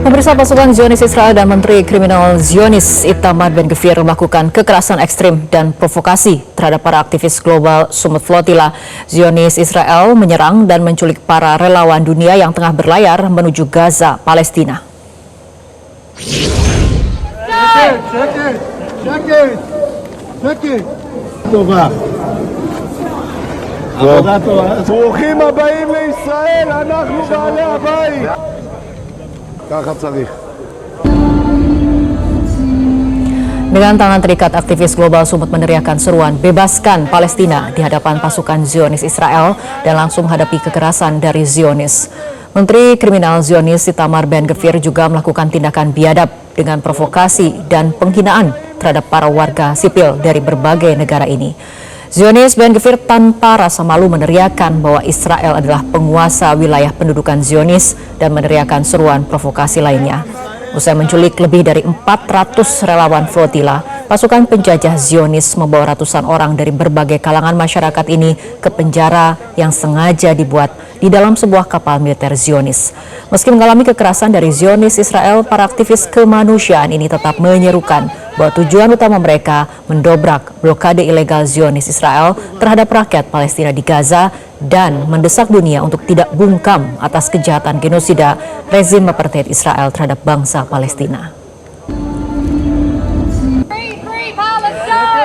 Pemirsa, pasukan Zionis Israel dan Menteri Kriminal Zionis Itamar Ben-Gvir melakukan kekerasan ekstrim dan provokasi terhadap para aktivis global Summit Flotilla. Zionis Israel menyerang dan menculik para relawan dunia yang tengah berlayar menuju Gaza, Palestina. ברוכים הבאים לישראל, אנחנו בעלי הבית. ככה צריך. Dengan tangan terikat, aktivis global Summit meneriakkan seruan bebaskan Palestina di hadapan pasukan Zionis Israel dan langsung menghadapi kekerasan dari Zionis. Menteri Kriminal Zionis Itamar Ben-Gvir juga melakukan tindakan biadab dengan provokasi dan penghinaan terhadap para warga sipil dari berbagai negara ini. Zionis Ben-Gvir tanpa rasa malu meneriakkan bahwa Israel adalah penguasa wilayah pendudukan Zionis dan meneriakkan seruan provokasi lainnya. Usai menculik lebih dari 400 relawan flotilla, pasukan penjajah Zionis membawa ratusan orang dari berbagai kalangan masyarakat ini ke penjara yang sengaja dibuat di dalam sebuah kapal militer Zionis. Meski mengalami kekerasan dari Zionis Israel, para aktivis kemanusiaan ini tetap menyerukan bahwa tujuan utama mereka mendobrak blokade ilegal Zionis Israel terhadap rakyat Palestina di Gaza dan mendesak dunia untuk tidak bungkam atas kejahatan genosida rezim apartheid Israel terhadap bangsa Palestina.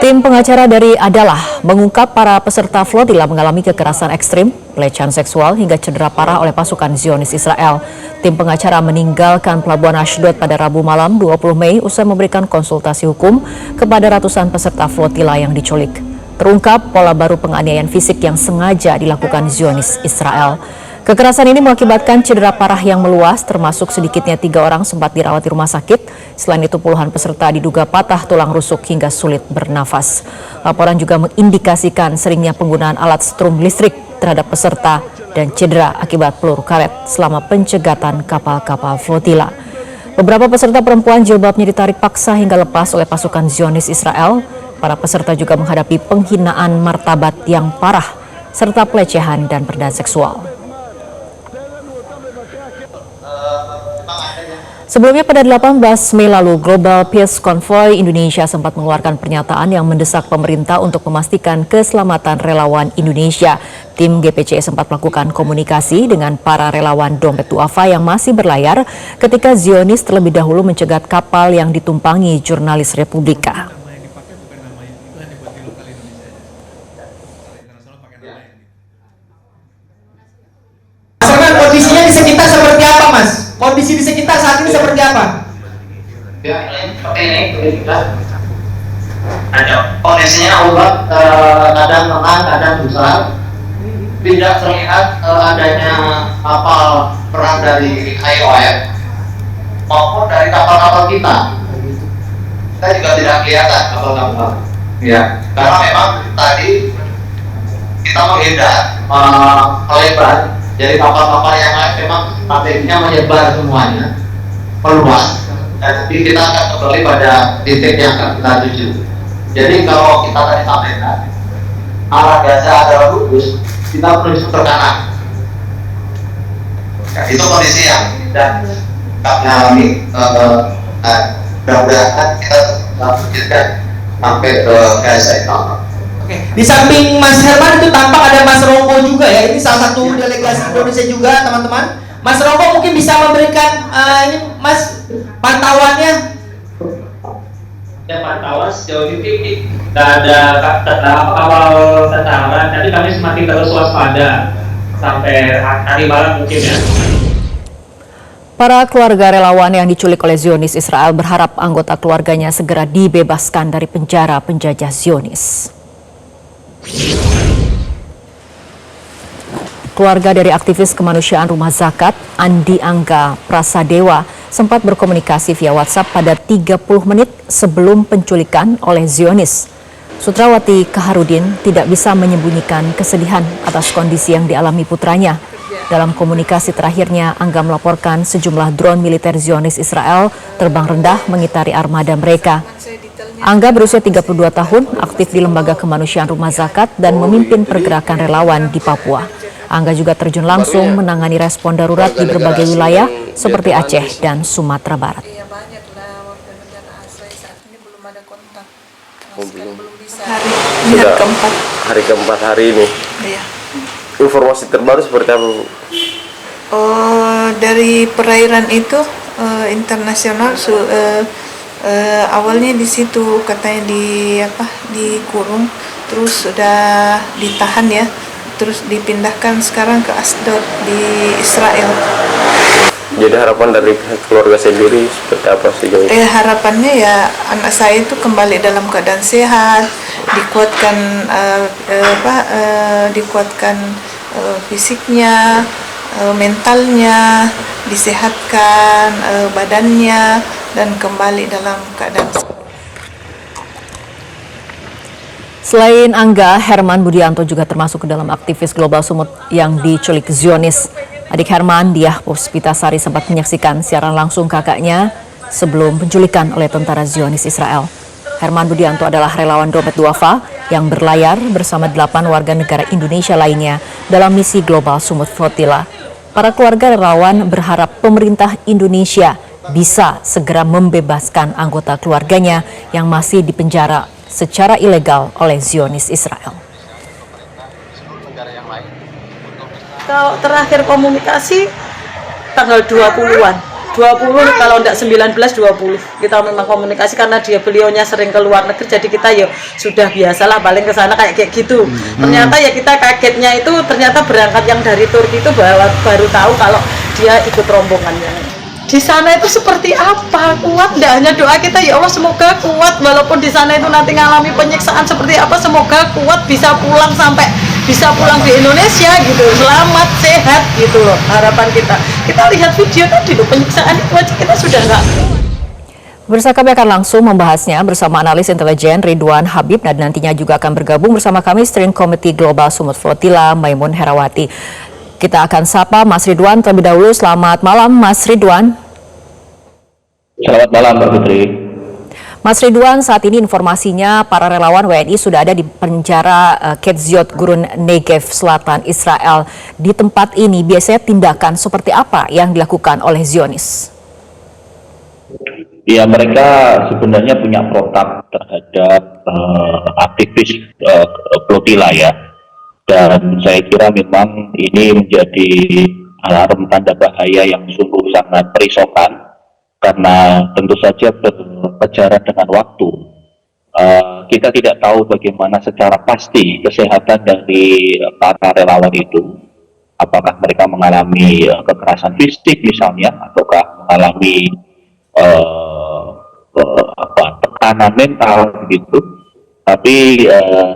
Tim pengacara dari Adalah mengungkap para peserta flotilla mengalami kekerasan ekstrim, pelecehan seksual hingga cedera parah oleh pasukan Zionis Israel. Tim pengacara meninggalkan Pelabuhan Ashdod pada Rabu malam 20 Mei usai memberikan konsultasi hukum kepada ratusan peserta flotilla yang diculik. Terungkap pola baru penganiayaan fisik yang sengaja dilakukan Zionis Israel. Kekerasan ini mengakibatkan cedera parah yang meluas, termasuk sedikitnya 3 orang sempat dirawat di rumah sakit. Selain itu, puluhan peserta diduga patah tulang rusuk hingga sulit bernafas. Laporan juga mengindikasikan seringnya penggunaan alat strum listrik terhadap peserta dan cedera akibat peluru karet selama pencegatan kapal-kapal flotilla. Beberapa peserta perempuan jilbabnya ditarik paksa hingga lepas oleh pasukan Zionis Israel. Para peserta juga menghadapi penghinaan martabat yang parah serta pelecehan dan perdana seksual. Sebelumnya pada 18 Mei lalu, Global Peace Convoy Indonesia sempat mengeluarkan pernyataan yang mendesak pemerintah untuk memastikan keselamatan relawan Indonesia. Tim GPC sempat melakukan komunikasi dengan para relawan Dompet Duafa yang masih berlayar ketika Zionis terlebih dahulu mencegat kapal yang ditumpangi jurnalis Republika. Kondisinya di sekitar seperti apa, Mas? Kondisi di sekitar saat ini seperti apa? Ya, seperti ini. Kondisinya ombak kadang lemah, kadang besar. Tidak terlihat adanya kapal perang dari IOM maupun dari kapal-kapal kita. Kita juga tidak kelihatan kapal-kapal. Ya, karena memang tadi kita menghindar melebar. Jadi kapal-kapal yang lain memang KTP-nya menyebar semuanya, meluas, dan nanti kita akan kembali pada titik yang akan kita tuju. Jadi kalau kita tadi sampaikan, arah Gaza adalah lurus, kita menuju ke kanan. Ya, itu kondisi yang dan kami alami. Mudah-mudahan kita lanjutkan sampai ke Gaza itu. Oke. Di samping Mas Herman itu tampak ada Mas Rongko juga ya. Ini salah satu delegasi Indonesia juga, teman-teman. Mas Rongko mungkin bisa memberikan ini Mas pantauannya. Ya, pantauan sejauh ini tidak ada kapal tentara. Tadi kami semakin terus waspada sampai hari malam mungkin ya. Para keluarga relawan yang diculik oleh Zionis Israel berharap anggota keluarganya segera dibebaskan dari penjara penjajah Zionis. Keluarga dari aktivis kemanusiaan Rumah Zakat, Andi Angga Prasadewa, sempat berkomunikasi via WhatsApp pada 30 menit sebelum penculikan oleh Zionis. Sutrawati Kaharudin tidak bisa menyembunyikan kesedihan atas kondisi yang dialami putranya. Dalam komunikasi terakhirnya, Angga melaporkan sejumlah drone militer Zionis Israel terbang rendah mengitari armada mereka. Angga berusia 32 tahun, aktif di Lembaga Kemanusiaan Rumah Zakat dan memimpin pergerakan relawan di Papua. Angga juga terjun langsung menangani respon darurat di berbagai wilayah seperti Aceh dan Sumatera Barat. Iya banyak lah warga negara asli saat ini belum ada kontak. Belum bisa. Ini hari keempat. Hari keempat hari ini. Iya. Informasi terbaru seperti apa, Bu? Oh, dari perairan itu internasional awalnya di situ katanya dikurung, terus sudah ditahan ya, terus dipindahkan sekarang ke Asdod di Israel. Jadi harapan dari pihak keluarga sendiri seperti apa sih? Harapannya ya anak saya itu kembali dalam keadaan sehat, dikuatkan dikuatkan fisiknya, mentalnya, disehatkan badannya, dan kembali dalam keadaan sehat. Selain Angga, Herman Budianto juga termasuk ke dalam aktivis Global Sumut yang diculik Zionis. Adik Herman, Diah Puspitasari, sempat menyaksikan siaran langsung kakaknya sebelum penculikan oleh tentara Zionis Israel. Herman Budianto adalah relawan Dompet Duafa yang berlayar bersama 8 warga negara Indonesia lainnya dalam misi Global Sumut Flotilla. Para keluarga relawan berharap pemerintah Indonesia bisa segera membebaskan anggota keluarganya yang masih dipenjara secara ilegal oleh Zionis Israel. Kalau terakhir komunikasi tanggal 20-an, 20 kalau enggak 19, 20 kita memang komunikasi karena beliaunya sering ke luar negeri, jadi kita ya sudah biasalah paling ke sana kayak gitu. Ternyata ya kita kagetnya itu ternyata berangkat yang dari Turki itu baru tahu kalau dia ikut rombongannya. Di sana itu seperti apa? Kuat enggak? Hanya doa kita, ya Allah semoga kuat, walaupun di sana itu nanti ngalami penyiksaan seperti apa, semoga kuat bisa pulang sampai bisa pulang di Indonesia gitu, selamat sehat gitu loh harapan kita. Kita lihat video tadi loh, penyiksaan itu aja kita sudah enggak. Pemirsa, kami akan langsung membahasnya bersama analis intelijen Ridwan Habib, dan nantinya juga akan bergabung bersama kami Steering Committee Global Sumut Flotilla Maimun Herawati. Kita akan sapa Mas Ridwan terlebih dahulu. Selamat malam Mas Ridwan. Selamat malam Mbak Putri. Mas Ridwan, saat ini informasinya para relawan WNI sudah ada di penjara Ketziot Gurun Negev Selatan Israel. Di tempat ini biasanya tindakan seperti apa yang dilakukan oleh Zionis? Ya, mereka sebenarnya punya protap terhadap aktivis Flotilla ya. Dan saya kira memang ini menjadi alarm tanda bahaya yang sungguh sangat merisaukan, karena tentu saja berkejaran dengan waktu. Kita tidak tahu bagaimana secara pasti kesehatan dari para relawan itu, apakah mereka mengalami kekerasan fisik misalnya, ataukah mengalami tekanan mental begitu. Tapi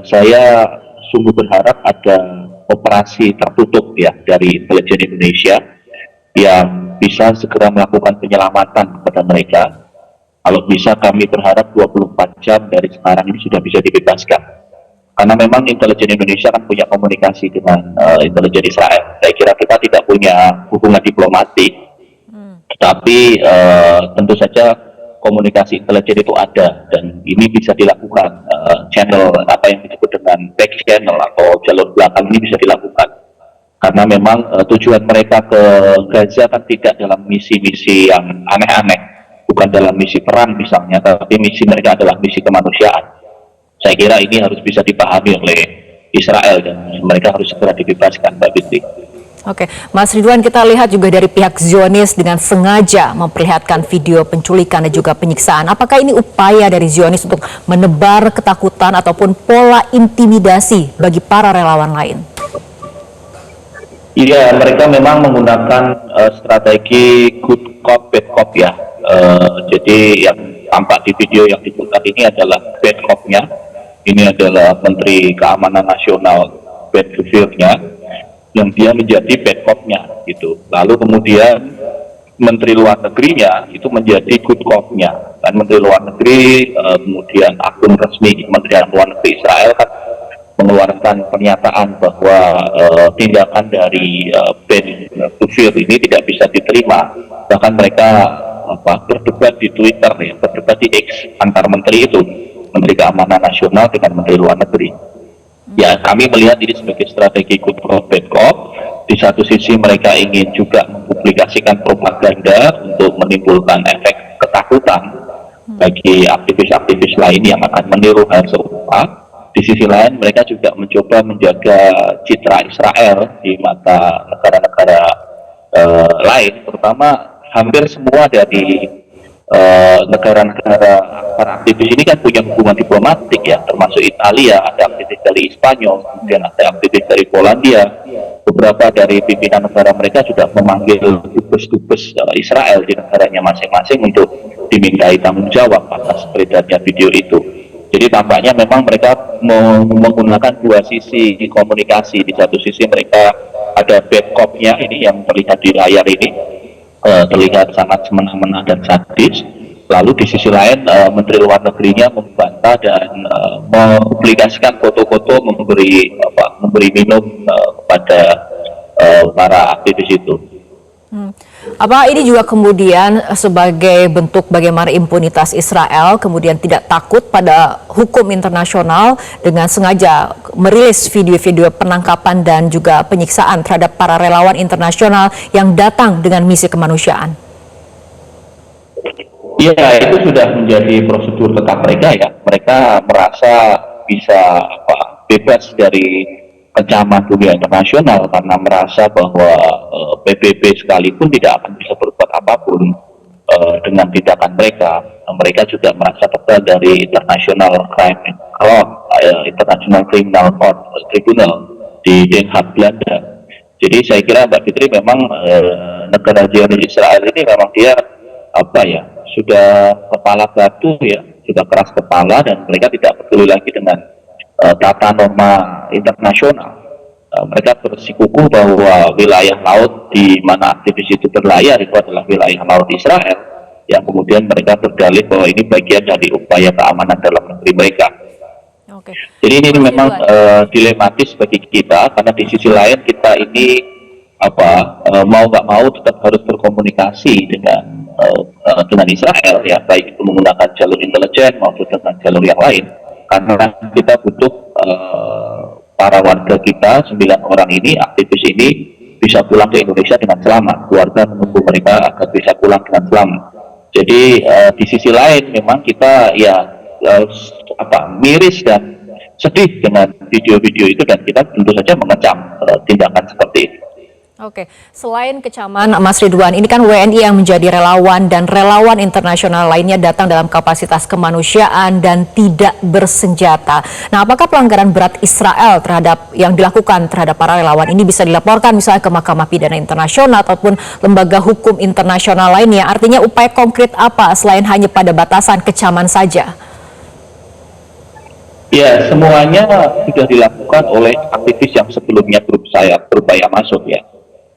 saya sungguh berharap ada operasi tertutup ya dari intelijen Indonesia yang bisa segera melakukan penyelamatan kepada mereka. Kalau bisa kami berharap 24 jam dari sekarang ini sudah bisa dibebaskan. Karena memang intelijen Indonesia kan punya komunikasi dengan intelijen Israel. Saya kira kita tidak punya hubungan diplomatik, tapi tentu saja komunikasi intelijen itu ada, dan ini bisa dilakukan. Channel apa yang disebut dengan back channel atau jalur belakang ini bisa dilakukan, karena memang tujuan mereka ke Gaza kan tidak dalam misi-misi yang aneh-aneh, bukan dalam misi perang misalnya, tapi misi mereka adalah misi kemanusiaan. Saya kira ini harus bisa dipahami oleh Israel dan mereka harus segera dibebaskan, Mbak Binti. Oke, Mas Ridwan, kita lihat juga dari pihak Zionis dengan sengaja memperlihatkan video penculikan dan juga penyiksaan. Apakah ini upaya dari Zionis untuk menebar ketakutan ataupun pola intimidasi bagi para relawan lain? Iya, mereka memang menggunakan strategi good cop, bad cop ya. Jadi yang tampak di video yang diputar ini adalah bad cop-nya. Ini adalah Menteri Keamanan Nasional bad behavior-nya, yang dia menjadi bad cop-nya gitu. Lalu kemudian Menteri Luar Negerinya itu menjadi good cop-nya. Dan Menteri Luar Negeri kemudian akun resmi Kementerian Luar Negeri Israel kan mengeluarkan pernyataan bahwa tindakan dari bad behavior ini tidak bisa diterima. Bahkan mereka berdebat di Twitter ya, berdebat di X antar menteri itu, Menteri Keamanan Nasional dengan Menteri Luar Negeri. Ya, kami melihat ini sebagai strategi good cop bad cop. Di satu sisi mereka ingin juga mempublikasikan propaganda untuk menimbulkan efek ketakutan bagi aktivis-aktivis lain yang akan meniru hal serupa. Di sisi lain mereka juga mencoba menjaga citra Israel di mata negara-negara lain, terutama hampir semua dari negara-negara para aktivis ini kan punya hubungan diplomatik ya, termasuk Italia, ada aktivis dari Spanyol, kemudian ada aktivis dari Polandia. Beberapa dari pimpinan negara mereka sudah memanggil dubes-dubes Israel di negaranya masing-masing untuk dimintai tanggung jawab atas beredarnya video itu. Jadi tampaknya memang mereka menggunakan dua sisi komunikasi. Di satu sisi mereka ada bad cop-nya ini yang terlihat di layar ini, terlihat sangat semena-mena dan sadis. Lalu di sisi lain Menteri Luar Negerinya membantah dan mempublikasikan foto-foto memberi minum kepada para aktivis itu. Apa ini juga kemudian sebagai bentuk bagaimana impunitas Israel kemudian tidak takut pada hukum internasional dengan sengaja merilis video-video penangkapan dan juga penyiksaan terhadap para relawan internasional yang datang dengan misi kemanusiaan? Iya, itu sudah menjadi prosedur tetap mereka ya. Mereka merasa bisa bebas dari kecaman dunia internasional karena merasa bahwa PBB sekalipun tidak akan bisa berbuat apapun dengan tindakan mereka. Mereka juga merasa tegal dari International Crime Court, International Criminal Court Tribunal di Den Haag, Belanda. Jadi saya kira Mbak Fitri memang negara Zionis Israel ini memang dia sudah kepala batu ya, sudah keras kepala dan mereka tidak peduli lagi dengan tata norma internasional. Mereka bersikukuh bahwa wilayah laut di mana aktivis itu berlayar itu adalah wilayah laut Israel, yang kemudian mereka berdalih bahwa ini bagian dari upaya keamanan dalam negeri mereka. Oke. Jadi ini memang dilematis bagi kita karena di sisi lain kita ini mau nggak mau tetap harus berkomunikasi dengan Israel ya, baik itu menggunakan jalur intelijen maupun dengan jalur yang lain. Karena kita butuh para warga kita, 9 orang ini, aktivis ini bisa pulang ke Indonesia dengan selamat. Keluarga menunggu mereka agar bisa pulang dengan selamat. Jadi di sisi lain memang kita miris dan sedih dengan video-video itu dan kita tentu saja mengecam tindakan seperti itu. Oke, selain kecaman Mas Ridwan, ini kan WNI yang menjadi relawan dan relawan internasional lainnya datang dalam kapasitas kemanusiaan dan tidak bersenjata. Nah, apakah pelanggaran berat Israel terhadap yang dilakukan terhadap para relawan ini bisa dilaporkan misalnya ke Mahkamah Pidana Internasional ataupun lembaga hukum internasional lainnya? Artinya upaya konkret apa selain hanya pada batasan kecaman saja? Ya, semuanya sudah dilakukan oleh aktivis yang sebelumnya berupaya masuk ya.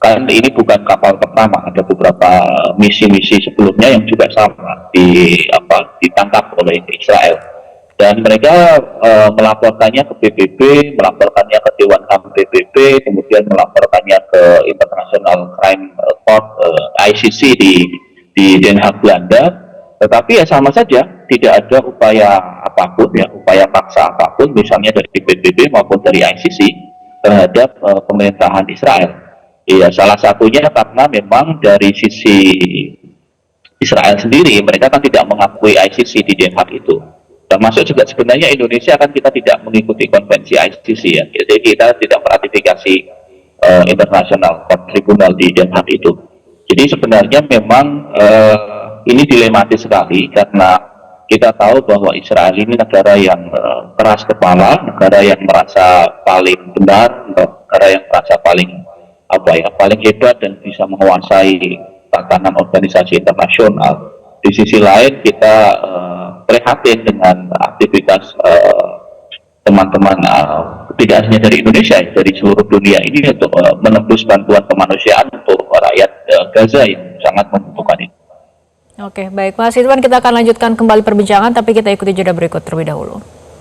Kan ini bukan kapal pertama, ada beberapa misi-misi sebelumnya yang juga sama ditangkap oleh Israel dan mereka melaporkannya ke PBB, melaporkannya ke Dewan HAM PBB, kemudian melaporkannya ke International Crime Court ICC di Den Haag, Belanda. Tetapi ya sama saja tidak ada upaya apapun ya, upaya paksa apapun misalnya dari PBB maupun dari ICC terhadap pemerintahan Israel. Iya, salah satunya karena memang dari sisi Israel sendiri, mereka kan tidak mengakui ICC di Den Haag itu. Termasuk juga sebenarnya Indonesia kan kita tidak mengikuti konvensi ICC ya. Jadi kita tidak meratifikasi International Court Tribunal di Den Haag itu. Jadi sebenarnya memang ini dilematis sekali karena kita tahu bahwa Israel ini negara yang keras kepala, negara yang merasa paling benar, negara yang merasa paling hebat dan bisa menguasai tatanan organisasi internasional. Di sisi lain kita prihatin dengan aktivitas teman-teman tidak hanya dari Indonesia, dari seluruh dunia ini untuk menembus bantuan kemanusiaan untuk rakyat Gaza yang sangat membutuhkan itu. Oke, baik Mas Ridwan, kita akan lanjutkan kembali perbincangan tapi kita ikuti jeda berikut terlebih dahulu.